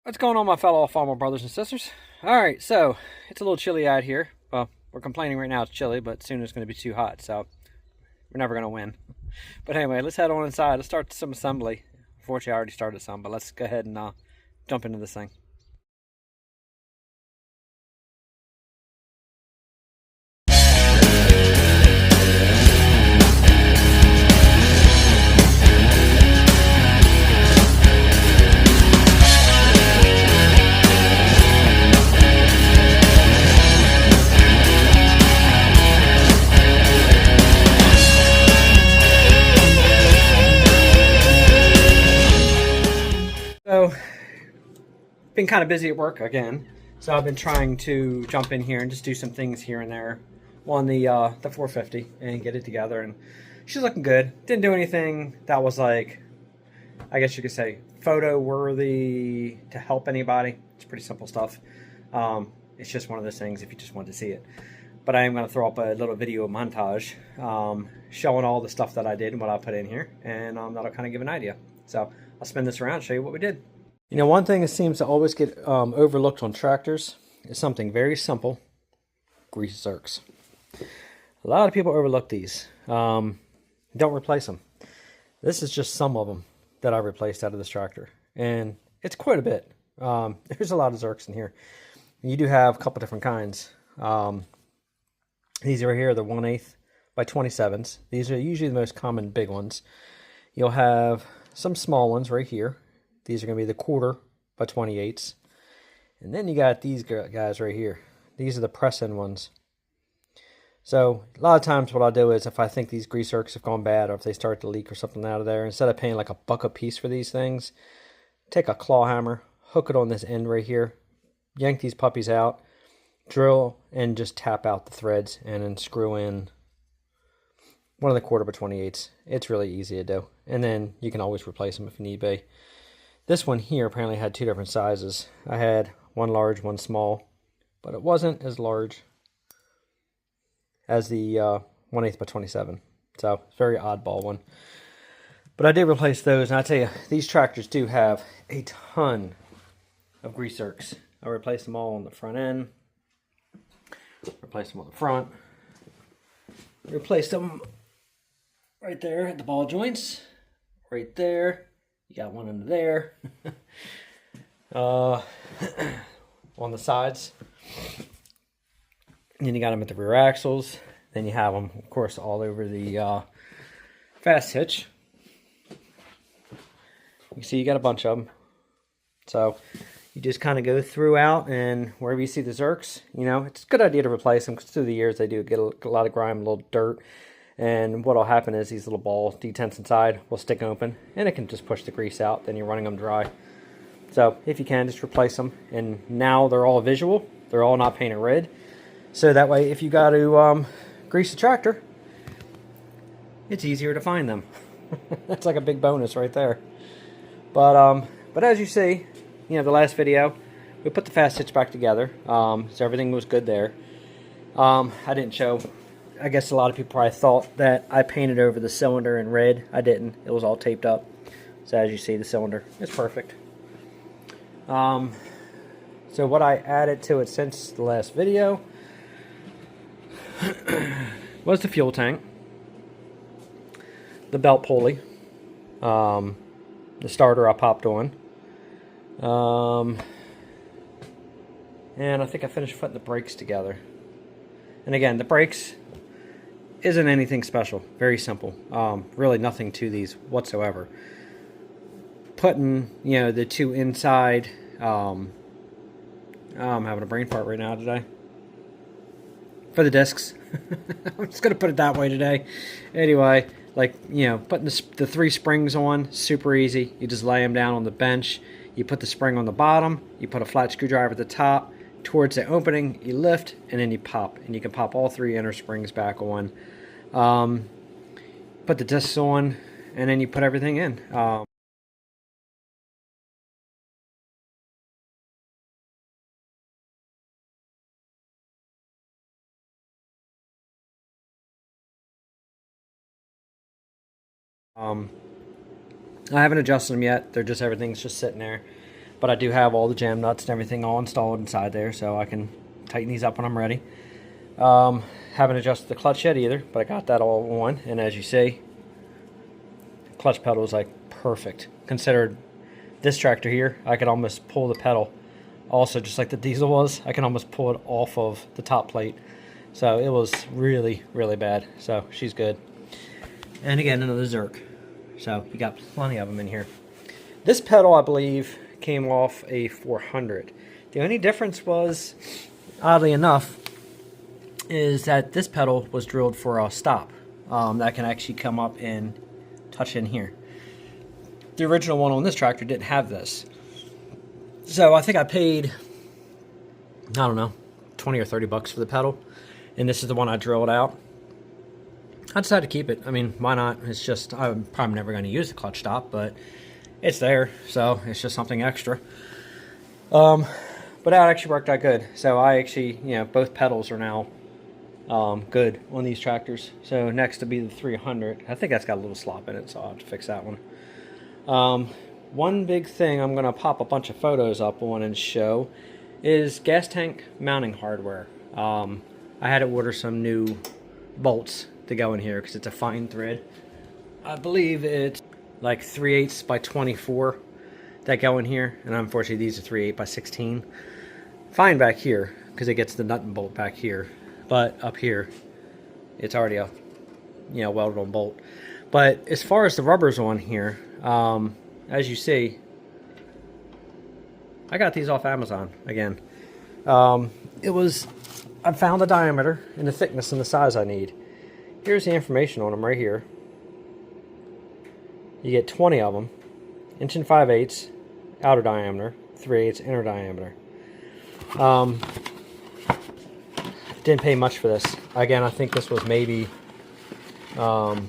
What's going on, my fellow Farmall brothers and sisters? Alright, so it's a little chilly out here. Well, we're complaining right now it's chilly, but soon it's going to be too hot, so we're never going to win. But anyway, let's head on inside. Let's start some assembly. Unfortunately, I already started some, but let's go ahead and jump into this thing. So, been kind of busy at work again, so I've been trying to jump in here and just do some things here and there on the 450 and get it together. And she's looking good. Didn't do anything that was like, I guess you could say, photo worthy to help anybody. It's pretty simple stuff. It's just one of those things if you just want to see it. But I am going to throw up a little video montage showing all the stuff that I did and what I put in here, and that'll kind of give an idea. So I'll spin this around and show you what we did. You know, one thing that seems to always get overlooked on tractors is something very simple: grease zerks. A lot of people overlook these. Don't replace them. This is just some of them that I replaced out of this tractor, and it's quite a bit. There's a lot of zerks in here. You do have a couple different kinds. These right here are the 1/8 by 27s. These are usually the most common big ones. You'll have some small ones right here. These are going to be the 1/4 by 28s. And then you got these guys right here. These are the press-in ones. So a lot of times what I'll do is if I think these grease zerks have gone bad or if they start to leak or something out of there, instead of paying like $1 a piece for these things, take a claw hammer, hook it on this end right here, yank these puppies out, drill and just tap out the threads and then screw in one of the 1/4 by 28s. It's really easy to do. And then you can always replace them if need be. This one here apparently had two different sizes. I had one large, one small, but it wasn't as large as the 1/8 by 27. So it's a very oddball one. But I did replace those, and I tell you, these tractors do have a ton of grease zerks. I replaced them all on the front end, replaced them on the front, replaced them right there at the ball joints, right there. You got one under there. On the sides. And then you got them at the rear axles. Then you have them, of course, all over the fast hitch. You can see you got a bunch of them. So you just kind of go throughout, and wherever you see the zerks, you know, it's a good idea to replace them because through the years they do get a lot of grime, a little dirt. And what will happen is these little ball detents inside will stick open, and it can just push the grease out. Then you're running them dry. So if you can, just replace them. And now they're all visual. They're all not painted red. So that way, if you got to grease the tractor, it's easier to find them. That's like a big bonus right there. But as you see, you know, the last video, we put the fast hitch back together. So everything was good there. I didn't show. I guess a lot of people probably thought that I painted over the cylinder in red. I didn't. It was all taped up. So as you see, the cylinder is perfect. So what I added to it since the last video was the fuel tank, the belt pulley, the starter I popped on, and I think I finished putting the brakes together. And again, the brakes isn't anything special. Very simple. Really nothing to these whatsoever. Putting, you know, the two inside. I'm having a brain fart right now today. For the discs. I'm just going to put it that way today. Anyway, like, you know, putting the 3 springs on, super easy. You just lay them down on the bench. You put the spring on the bottom. You put a flat screwdriver at the top. Towards the opening, you lift, and then you pop. And you can pop all 3 inner springs back on. Put the discs on, and then you put everything in. I haven't adjusted them yet. They're just, everything's just sitting there. but I do have all the jam nuts and everything all installed inside there, so I can tighten these up when I'm ready. Haven't adjusted the clutch yet either, but I got that all on, and as you see, clutch pedal is like perfect. Considered this tractor here, I could almost pull the pedal. Also, just like the diesel was, I can almost pull it off of the top plate. So it was really, really bad. So she's good. And again, another Zerk. So you got plenty of them in here. This pedal, I believe, came off a 400. The only difference was, oddly enough, is that this pedal was drilled for a stop. That can actually come up and touch in here. The original one on this tractor didn't have this. So I think I paid, I don't know, 20 or 30 bucks for the pedal. And this is the one I drilled out. I decided to keep it. I mean, why not? It's just, I'm probably never going to use the clutch stop, but it's there. So it's just something extra. But that actually worked out good. So I actually, you know, both pedals are now good on these tractors. So next to be the 300. I think that's got a little slop in it, so I'll have to fix that one. One big thing I'm going to pop a bunch of photos up on and show is gas tank mounting hardware. I had to order some new bolts to go in here because it's a fine thread. I believe it's like 3/8 by 24 that go in here, and unfortunately these are 3/8 by 16. Fine back here because it gets the nut and bolt back here, but up here it's already a, you know, welded on bolt. But as far as the rubbers on here, as you see, I got these off Amazon again. I found the diameter and the thickness and the size I need. Here's the information on them right here. You get 20 of them, 1 5/8 outer diameter, 3/8 inner diameter. Didn't pay much for this. Again, I think this was maybe $8,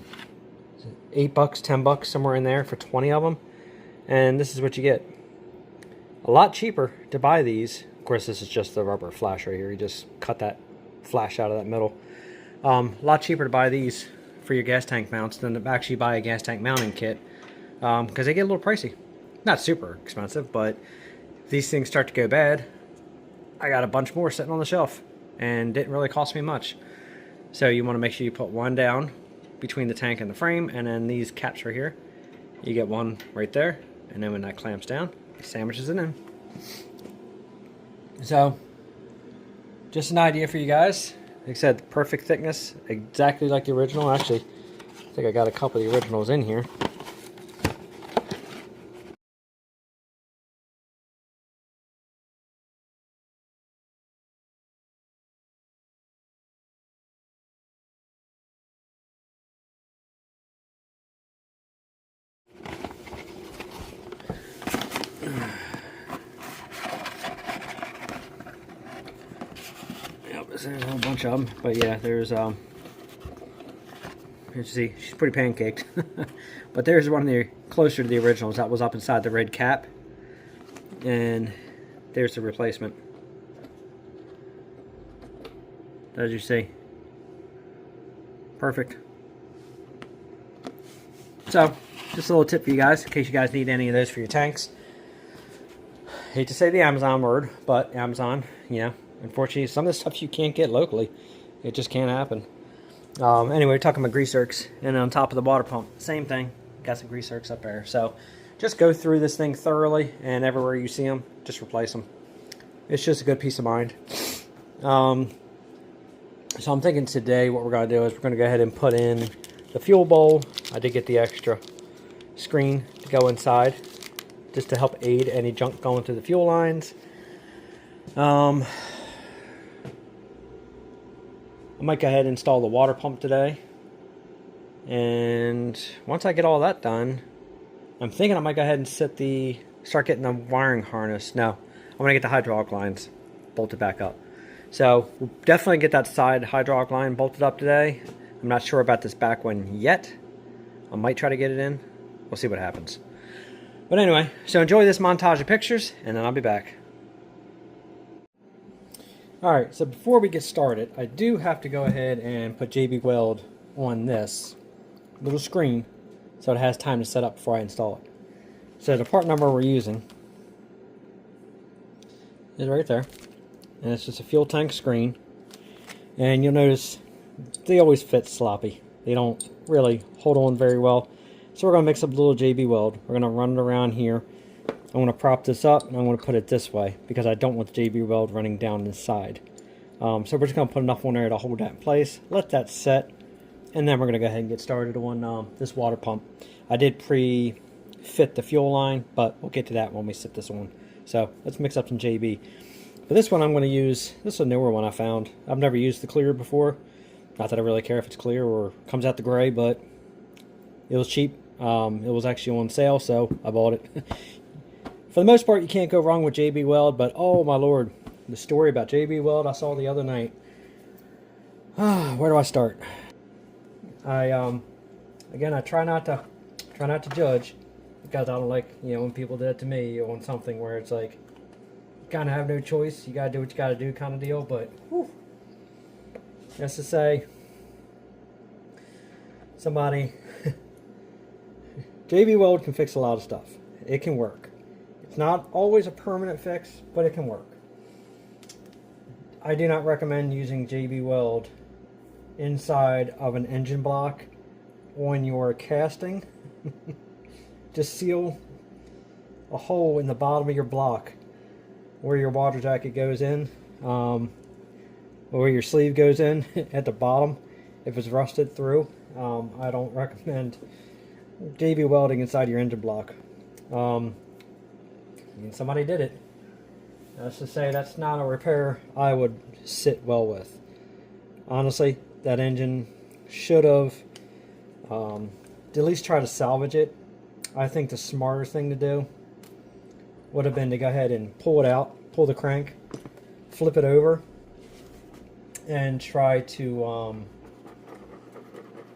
$10, somewhere in there for 20 of them. And this is what you get. A lot cheaper to buy these. Of course, this is just the rubber flash right here. You just cut that flash out of that middle. A lot cheaper to buy these for your gas tank mounts than to actually buy a gas tank mounting kit, because they get a little pricey. Not super expensive, but if these things start to go bad, I got a bunch more sitting on the shelf and didn't really cost me much. So you want to make sure you put one down between the tank and the frame, and then these caps right here, you get one right there, and then when that clamps down, it sandwiches it in. So just an idea for you guys. Like I said, perfect thickness, exactly like the original. Actually, I think I got a couple of the originals in here. There's a whole bunch of them, but yeah, there's here you see, she's pretty pancaked. But there's one there closer to the originals that was up inside the red cap, and there's the replacement. As you see, perfect. So just a little tip for you guys in case you guys need any of those for your tanks. Hate to say the Amazon word, but Amazon, you know, unfortunately, some of the stuff you can't get locally. It just can't happen. Anyway, we're talking about grease zerks, and on top of the water pump, same thing. Got some grease zerks up there. So just go through this thing thoroughly, and everywhere you see them, just replace them. It's just a good peace of mind. So I'm thinking today what we're going to do is we're going to go ahead and put in the fuel bowl. I did get the extra screen to go inside, just to help aid any junk going through the fuel lines. I might go ahead and install the water pump today, and once I get all that done, I'm thinking I might go ahead and start getting the wiring harness. No, I'm going to get the hydraulic lines bolted back up. So we'll definitely get that side hydraulic line bolted up today. I'm not sure about this back one yet. I might try to get it in. We'll see what happens. But anyway, so enjoy this montage of pictures, and then I'll be back. Alright, so before we get started, I do have to go ahead and put JB Weld on this little screen so it has time to set up before I install it. So the part number we're using is right there. And it's just a fuel tank screen. And you'll notice they always fit sloppy. They don't really hold on very well. So we're going to mix up a little JB Weld. We're going to run it around here. I'm going to prop this up and I'm going to put it this way because I don't want the JB Weld running down this side. So we're just going to put enough on there to hold that in place. Let that set. And then we're going to go ahead and get started on this water pump. I did pre-fit the fuel line, but we'll get to that when we set this on. So let's mix up some JB. For this one I'm going to use, this is a newer one I found. I've never used the clear before. Not that I really care if it's clear or comes out the gray, but it was cheap. It was actually on sale, so I bought it. For the most part, you can't go wrong with JB Weld, but oh my lord, the story about JB Weld I saw the other night. Where do I start? Again, I try not to judge because I don't like, when people do it to me on something where it's like, you kind of have no choice. You gotta do what you gotta do, kind of deal. But whew, just to say, somebody, JB Weld can fix a lot of stuff. It can work. It's not always a permanent fix, but it can work. I do not recommend using JB Weld inside of an engine block on your casting. Just seal a hole in the bottom of your block where your water jacket goes in, or where your sleeve goes in at the bottom if it's rusted through. I don't recommend JB welding inside your engine block. Somebody did it. That's to say, that's not a repair I would sit well with. Honestly, that engine should have at least try to salvage it. I think the smarter thing to do would have been to go ahead and pull it out, pull the crank, flip it over, and try to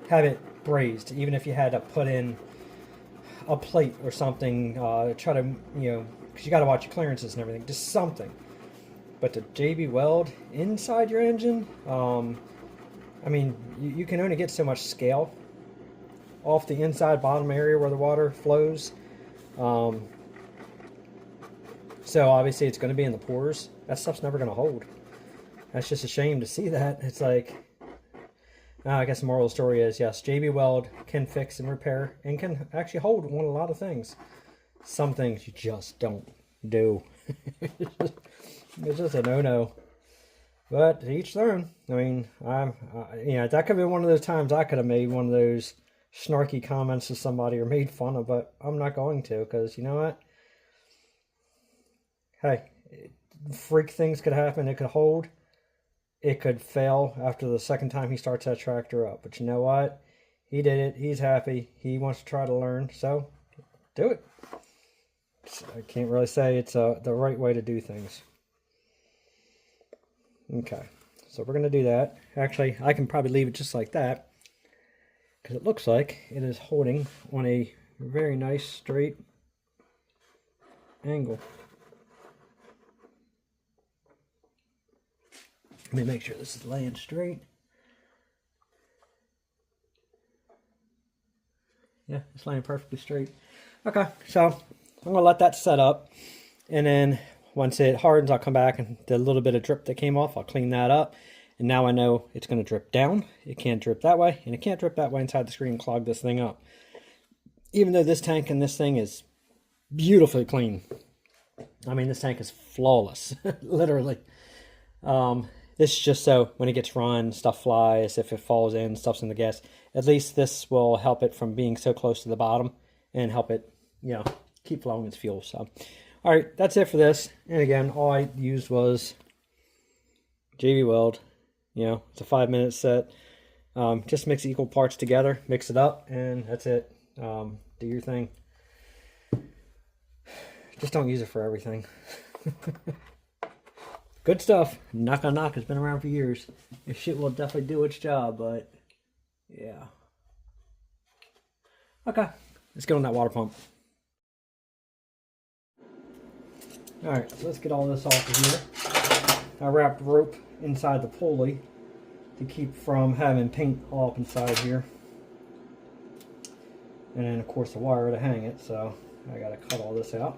have it brazed. Even if you had to put in a plate or something, try to, because you got to watch your clearances and everything, just something. But the JB Weld inside your engine, I mean, you can only get so much scale off the inside bottom area where the water flows. So obviously it's going to be in the pores. That stuff's never going to hold. That's just a shame to see that. It's like, I guess the moral of the story is, yes, JB Weld can fix and repair and can actually hold on a lot of things. Some things you just don't do. It's just a no-no. But to each their own. I mean, that could have been one of those times I could have made one of those snarky comments to somebody or made fun of, but I'm not going to, because you know what? Hey, freak things could happen. It could hold. It could fail after the second time he starts that tractor up. But you know what? He did it. He's happy. He wants to try to learn. So, do it. I can't really say it's the right way to do things. Okay, so we're going to do that. Actually, I can probably leave it just like that, because it looks like it is holding on a very nice straight angle. Let me make sure this is laying straight. Yeah, it's laying perfectly straight. Okay, so I'm going to let that set up, and then once it hardens, I'll come back and the little bit of drip that came off, I'll clean that up. And now I know it's going to drip down. It can't drip that way, and it can't drip that way inside the screen and clog this thing up. Even though this tank and this thing is beautifully clean. I mean, this tank is flawless, literally. This is just so when it gets run, stuff flies, if it falls in, stuff's in the gas. At least this will help it from being so close to the bottom and help it, keep flowing its fuel. So, all right, that's it for this. And again, all I used was JB Weld. It's a 5-minute set. Just mix equal parts together, mix it up, and that's it. Do your thing. Just don't use it for everything. Good stuff. Knock on knock. It's been around for years. This shit will definitely do its job, but yeah. Okay, let's get on that water pump. Alright, so let's get all this off of here. I wrapped rope inside the pulley to keep from having paint all up inside here. And then of course the wire to hang it, so I gotta cut all this out.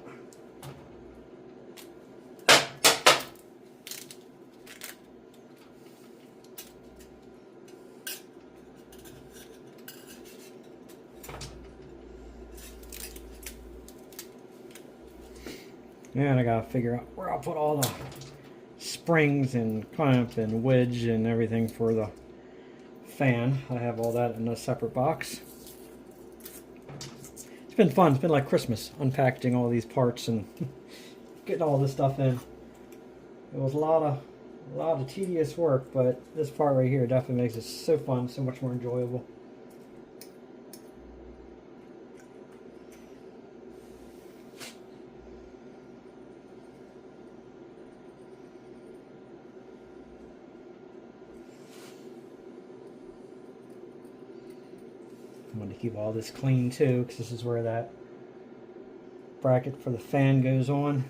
And I gotta figure out where I'll put all the springs and clamp and wedge and everything for the fan. I have all that in a separate box. It's been fun. It's been like Christmas, unpackaging all these parts and getting all this stuff in. It was a lot of tedious work, but this part right here definitely makes it so fun, so much more enjoyable. I'm going to keep all this clean too, because this is where that bracket for the fan goes on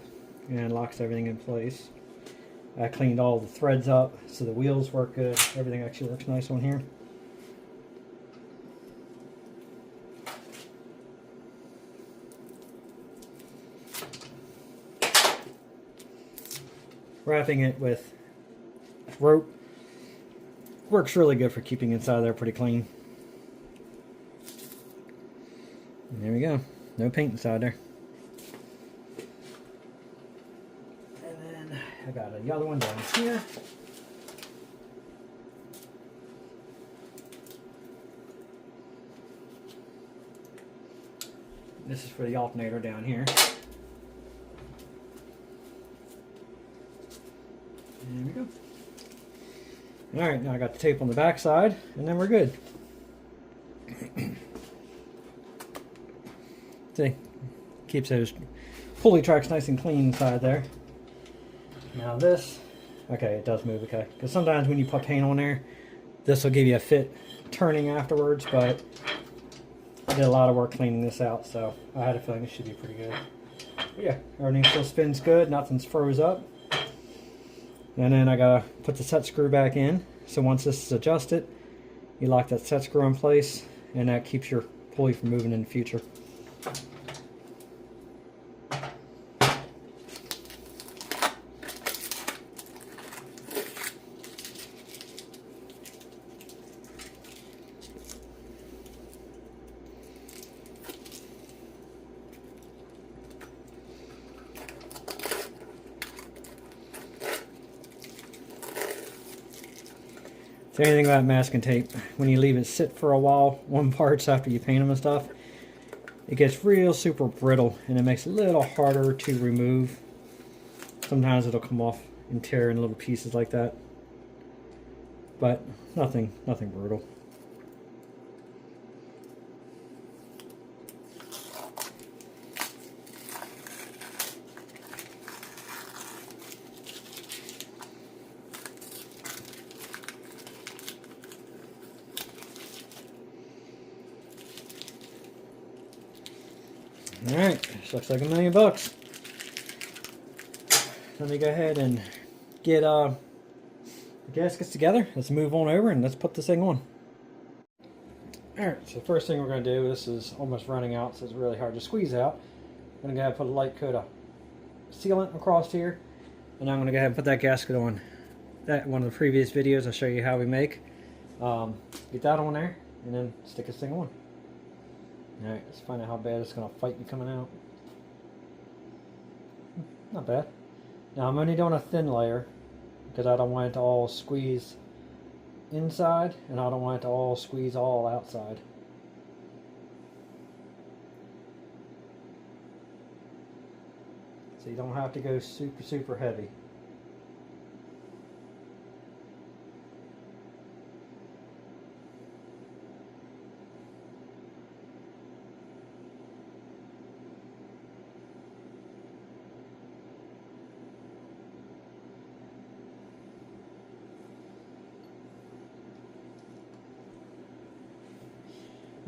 and locks everything in place. I cleaned all the threads up so the wheels work good. Everything actually works nice on here. Wrapping it with rope works really good for keeping inside there pretty clean. And there we go. No paint inside there. And then I got the other one down here. This is for the alternator down here. There we go. Alright, now I got the tape on the back side, and then we're good. See, keeps those pulley tracks nice and clean inside there. Now this, okay, it does move okay. Because sometimes when you put paint on there, this will give you a fit turning afterwards, but I did a lot of work cleaning this out, so I had a feeling it should be pretty good. But yeah, everything still spins good, nothing's froze up. And then I gotta put the set screw back in. So once this is adjusted, you lock that set screw in place, and that keeps your pulley from moving in the future. So anything about masking tape, when you leave it sit for a while on parts after you paint them and stuff, it gets real super brittle and it makes it a little harder to remove. Sometimes it'll come off and tear in little pieces like that, but nothing brutal. Alright, this looks like $1 million. Let me go ahead and get the gaskets together. Let's move on over and let's put this thing on. Alright, so the first thing we're going to do, this is almost running out, so it's really hard to squeeze out. I'm going to go ahead and put a light coat of sealant across here, and I'm going to go ahead and put that gasket on. That one of the previous videos, I'll show you how we make. Get that on there, and then stick this thing on. Alright, let's find out how bad it's going to fight me coming out. Not bad. Now I'm only doing a thin layer because I don't want it to all squeeze inside and I don't want it to all squeeze all outside. So you don't have to go super heavy.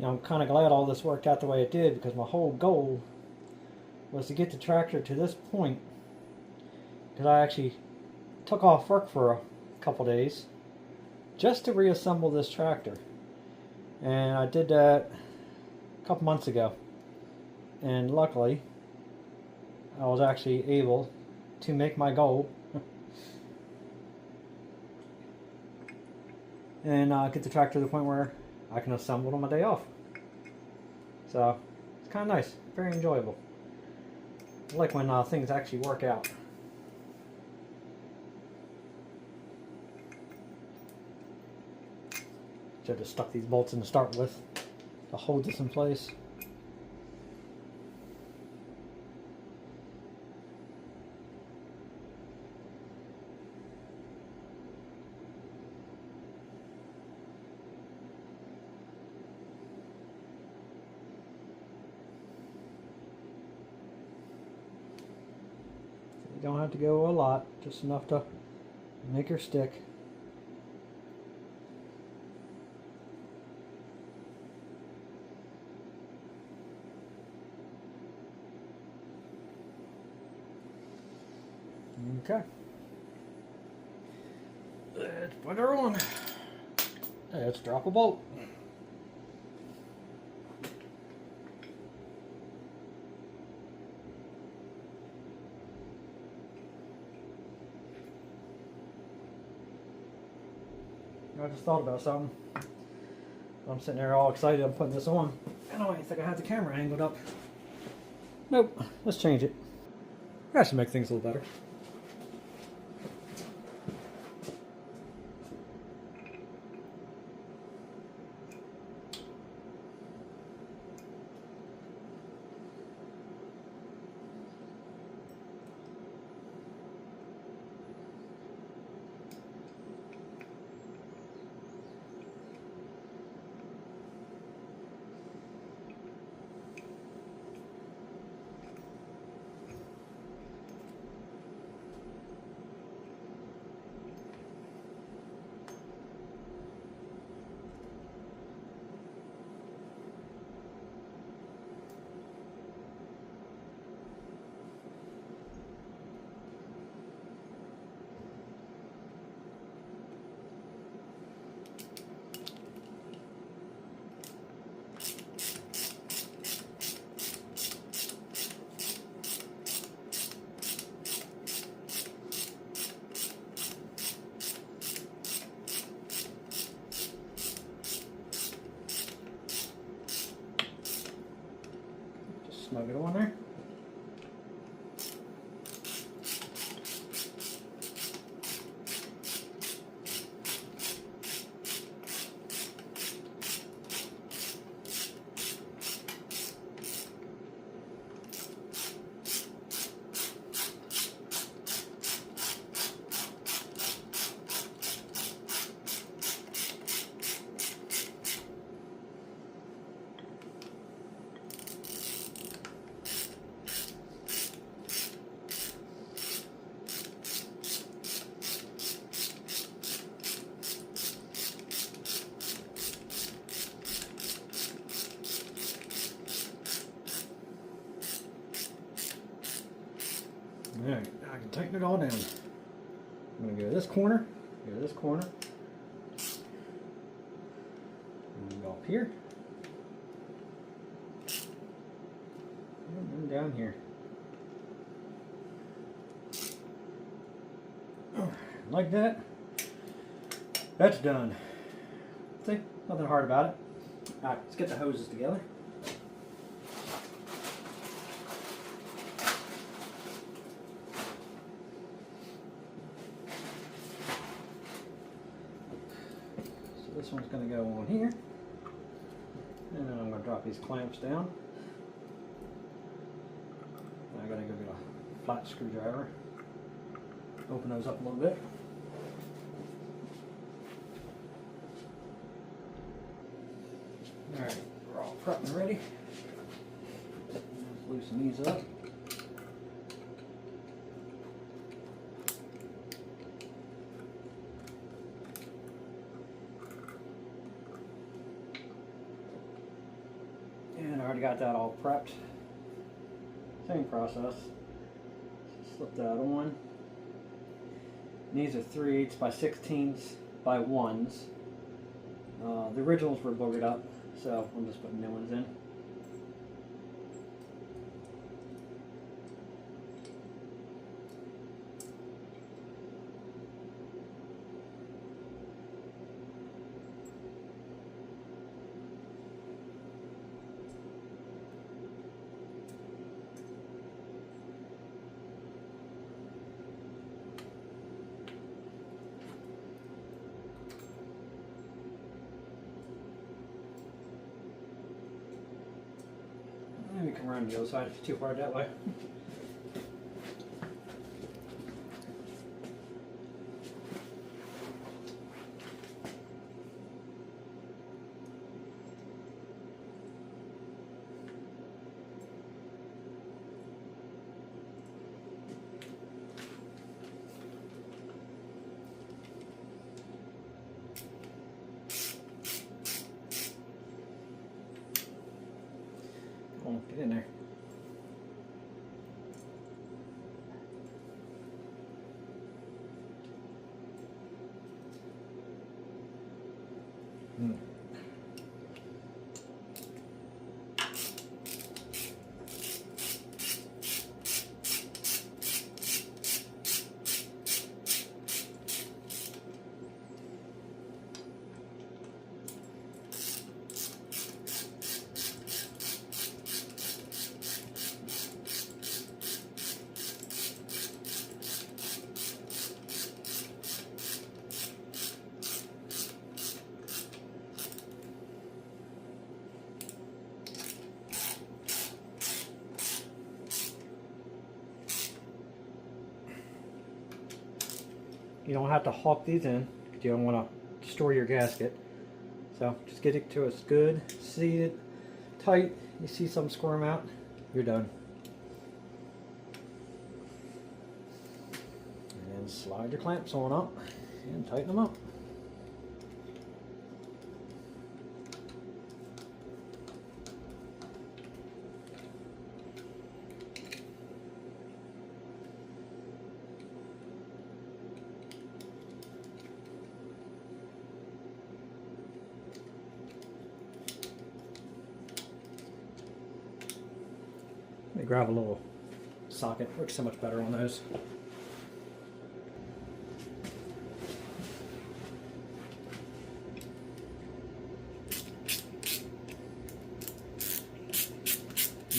Now I'm kind of glad all this worked out the way it did, because my whole goal was to get the tractor to this point, because I actually took off work for a couple days just to reassemble this tractor, and I did that a couple months ago, and luckily I was actually able to make my goal and get the tractor to the point where I can assemble it on my day off. So it's kind of nice, very enjoyable. I like when things actually work out. Should have just stuck these bolts in to start with to hold this in place. You don't have to go a lot, just enough to make her stick. Okay. Let's put her on. Let's drop a bolt. I just thought about something. I'm sitting there all excited. I'm putting this on. I don't even think I had the camera angled up. Nope. Let's change it. That should make things a little better. Snug it on there. Alright, I can tighten it all down. I'm going to go to this corner, go to this corner, and go up here, and down here. Like that. That's done. See, nothing hard about it. Alright, let's get the hoses together. This one's going to go on here, and then I'm going to drop these clamps down. I got to go get a flat screwdriver, open those up a little bit. Alright, we're all prepped and ready. Let's loosen these up. And I already got that all prepped. Same process. Slip that on. And these are 3/8 by 16s by 1s. The originals were boogered up, so I'm just putting new ones in. come around the other side if it's too hard that way. Oh, get in there. You don't have to hawk these in because you don't want to destroy your gasket. So just get it to us good, seated, tight. You see some squirm out, you're done. And slide your clamps on up and tighten them up. Let me grab a little socket, works so much better on those.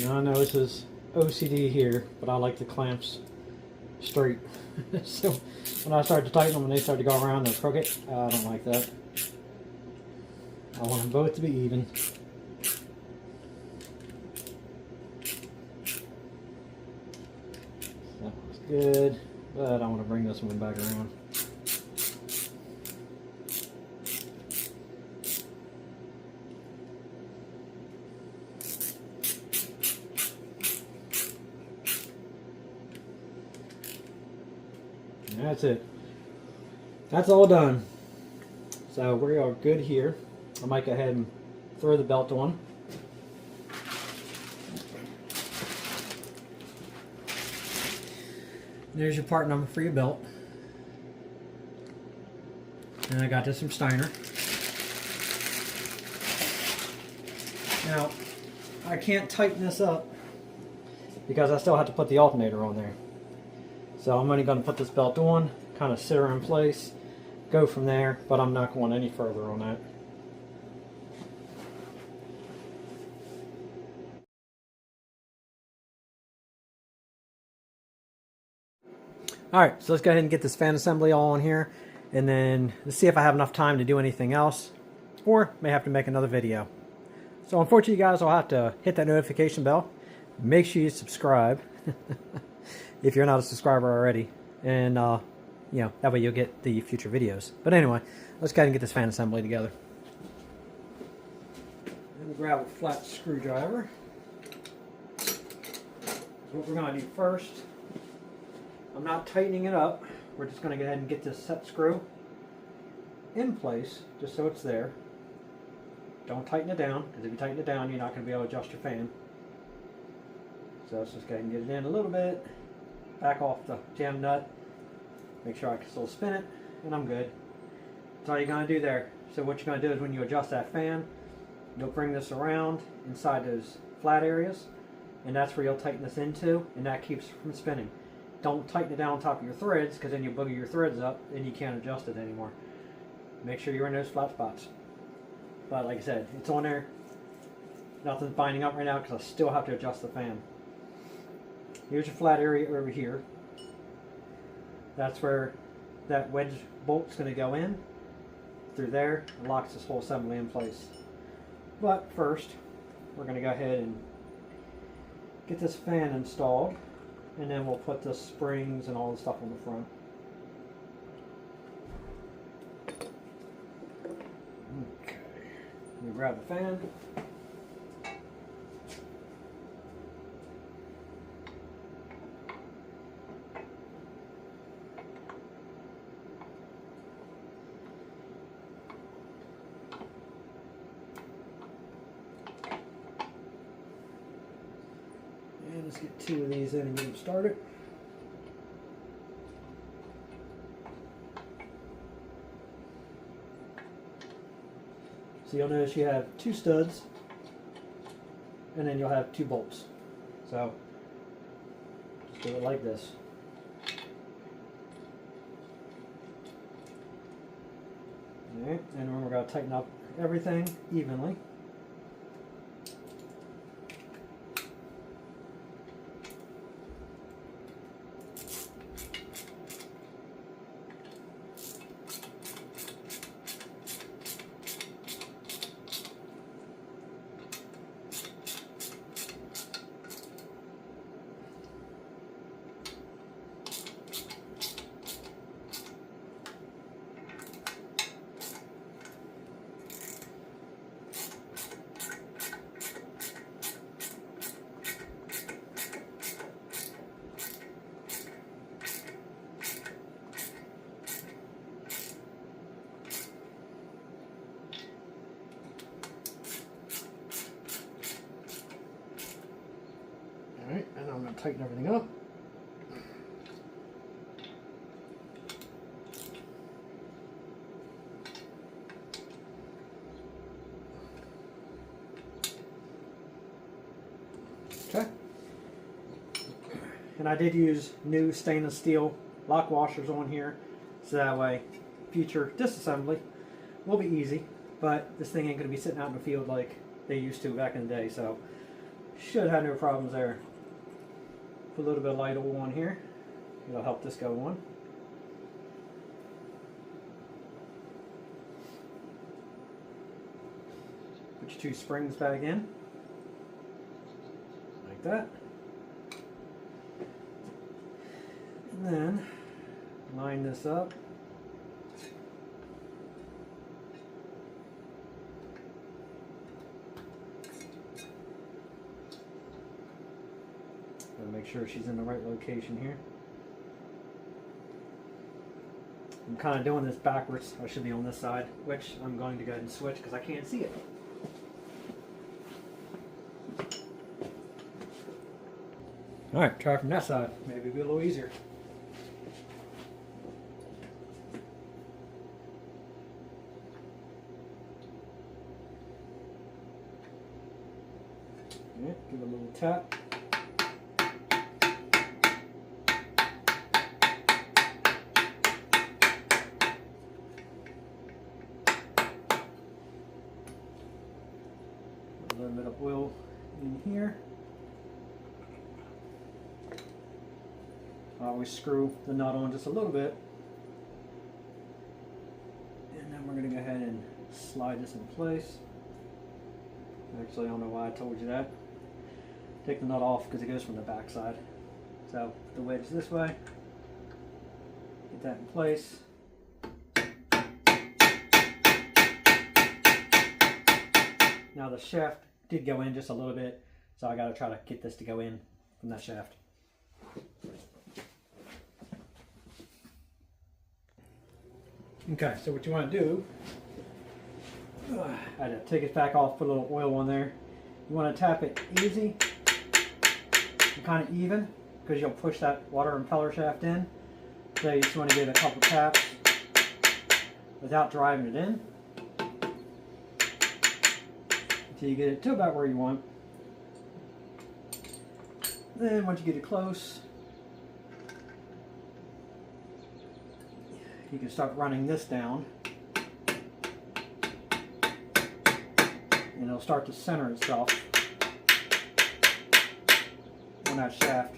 Now I know this is OCD here, but I like the clamps straight. So when I start to tighten them and they start to go around and crooked, I don't like that. I want them both to be even. Good, but I want to bring this one back around. And that's it. That's all done. So we are good here. I might go ahead and throw the belt on. There's your part number for your belt. And I got this from Steiner. Now, I can't tighten this up because I still have to put the alternator on there. So I'm only going to put this belt on, kind of sit her in place, go from there, but I'm not going any further on that. Alright, so let's go ahead and get this fan assembly all on here, and then let's see if I have enough time to do anything else, or may have to make another video. So unfortunately guys, I'll have to hit that notification bell. Make sure you subscribe if you're not a subscriber already, and you know, that way you'll get the future videos. But anyway, let's go ahead and get this fan assembly together. Then we'll grab a flat screwdriver. So what we're going to do first, I'm not tightening it up. We're just going to go ahead and get this set screw in place, just so it's there. Don't tighten it down, because if you tighten it down, you're not going to be able to adjust your fan. So let's just go ahead and get it in a little bit. Back off the jam nut. Make sure I can still spin it, and I'm good. That's all you're going to do there. So what you're going to do is when you adjust that fan, you'll bring this around inside those flat areas, and that's where you'll tighten this into, and that keeps it from spinning. Don't tighten it down on top of your threads, because then you booger your threads up and you can't adjust it anymore. Make sure you're in those flat spots. But like I said, it's on there. Nothing's binding up right now because I still have to adjust the fan. Here's your flat area over here. That's where that wedge bolt's going to go in. Through there, it locks this whole assembly in place. But first, we're going to go ahead and get this fan installed, and then we'll put the springs and all the stuff on the front. Okay, we grab the fan. And let's get 2 of these in and get them started. So you'll notice you have 2 studs, and then you'll have 2 bolts. So just do it like this. Alright, and then we're going to tighten up everything evenly. Alright, and I'm going to tighten everything up. Okay. And I did use new stainless steel lock washers on here, so that way future disassembly will be easy, but this thing ain't going to be sitting out in the field like they used to back in the day, so should have no problems there. Put a little bit of light oil on here. It'll help this go on. Put your 2 springs back in. Like that. And then line this up. Make sure she's in the right location here. I'm kind of doing this backwards. I should be on this side, which I'm going to go ahead and switch because I can't see it. Alright, try from that side. Maybe it'll be a little easier. Yeah, give it a little tap. A little bit of oil in here. I always screw the nut on just a little bit. And then we're going to go ahead and slide this in place. Actually, I don't know why I told you that. Take the nut off because it goes from the back side. So, the wedge this way. Get that in place. Now the shaft did go in just a little bit, so I got to try to get this to go in from that shaft. Okay, so what you want to do, I had to take it back off, put a little oil on there. You want to tap it easy and kind of even, because you'll push that water impeller shaft in. So you just want to give it a couple taps without driving it in, until you get it to about where you want. Then once you get it close, you can start running this down, and it'll start to center itself on that shaft.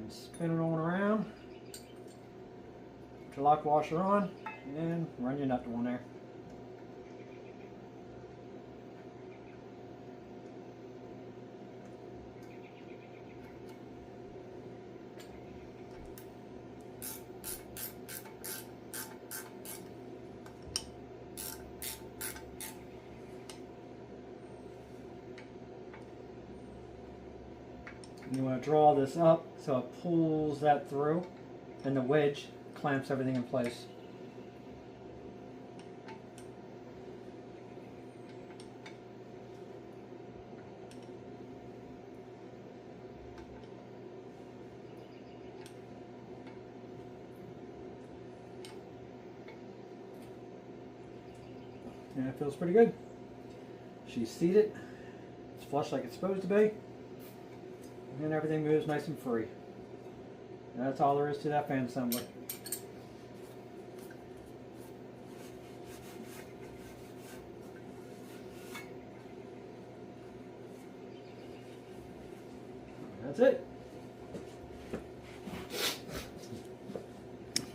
and spin it on around. Put your lock washer on and run your nut on there. You want to draw this up so it pulls that through, and the wedge clamps everything in place. And it feels pretty good. She's seated. It's flush like it's supposed to be. And everything moves nice and free. And that's all there is to that fan assembly. That's it.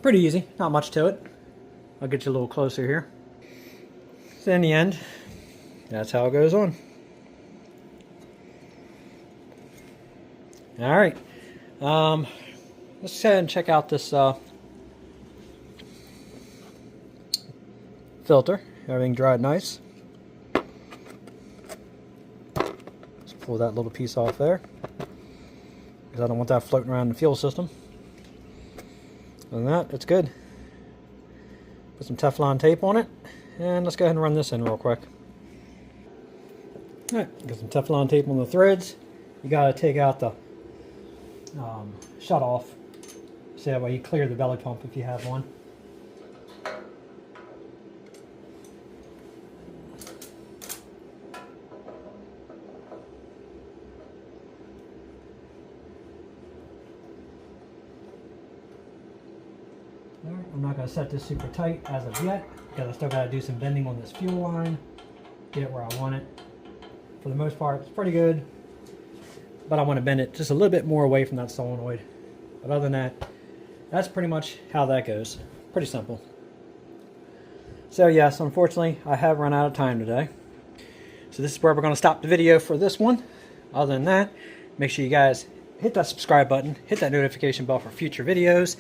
Pretty easy, not much to it. I'll get you a little closer here. So in the end, that's how it goes on. All right, let's go ahead and check out this filter. Everything dried nice. Let's pull that little piece off there, because I don't want that floating around the fuel system. Other than that, it's good. Put some Teflon tape on it, and let's go ahead and run this in real quick. All right, get some Teflon tape on the threads. You got to take out the shut off, so that way you clear the belly pump if you have one. I'm not going to set this super tight as of yet, because I still got to do some bending on this fuel line, get it where I want it. For the most part, it's pretty good, but I want to bend it just a little bit more away from that solenoid. But other than that, that's pretty much how that goes. Pretty simple. So yes, unfortunately, I have run out of time today. So this is where we're going to stop the video for this one. Other than that, make sure you guys hit that subscribe button, hit that notification bell for future videos.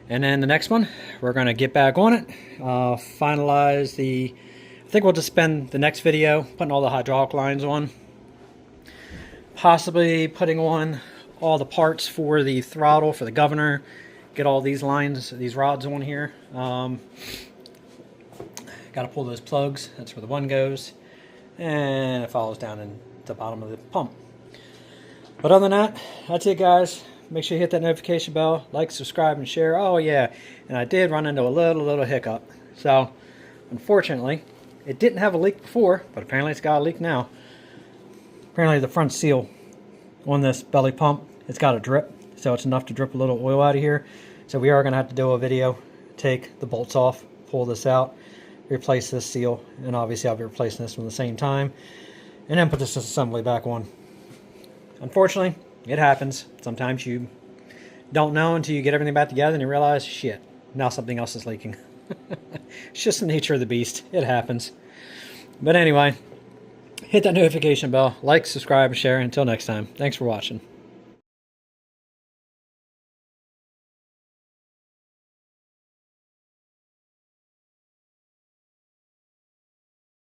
And then the next one, we're going to get back on it, finalize the, I think we'll just spend the next video putting all the hydraulic lines on. Possibly putting on all the parts for the throttle, for the governor. Get all these lines, these rods on here. Got to pull those plugs. That's where the one goes. And it follows down in the bottom of the pump. But other than that, that's it, guys. Make sure you hit that notification bell, like, subscribe, and share. Oh yeah, and I did run into a little hiccup. So, unfortunately, it didn't have a leak before, but apparently it's got a leak now. Apparently the front seal on this belly pump, it's got a drip, so it's enough to drip a little oil out of here. So we are going to have to do a video, take the bolts off, pull this out, replace this seal, and obviously I'll be replacing this one at the same time, and then put this assembly back on. Unfortunately, it happens. Sometimes you don't know until you get everything back together and you realize, shit, now something else is leaking. It's just the nature of the beast. It happens. But anyway, hit that notification bell, like, subscribe, and share. Until next time, thanks for watching.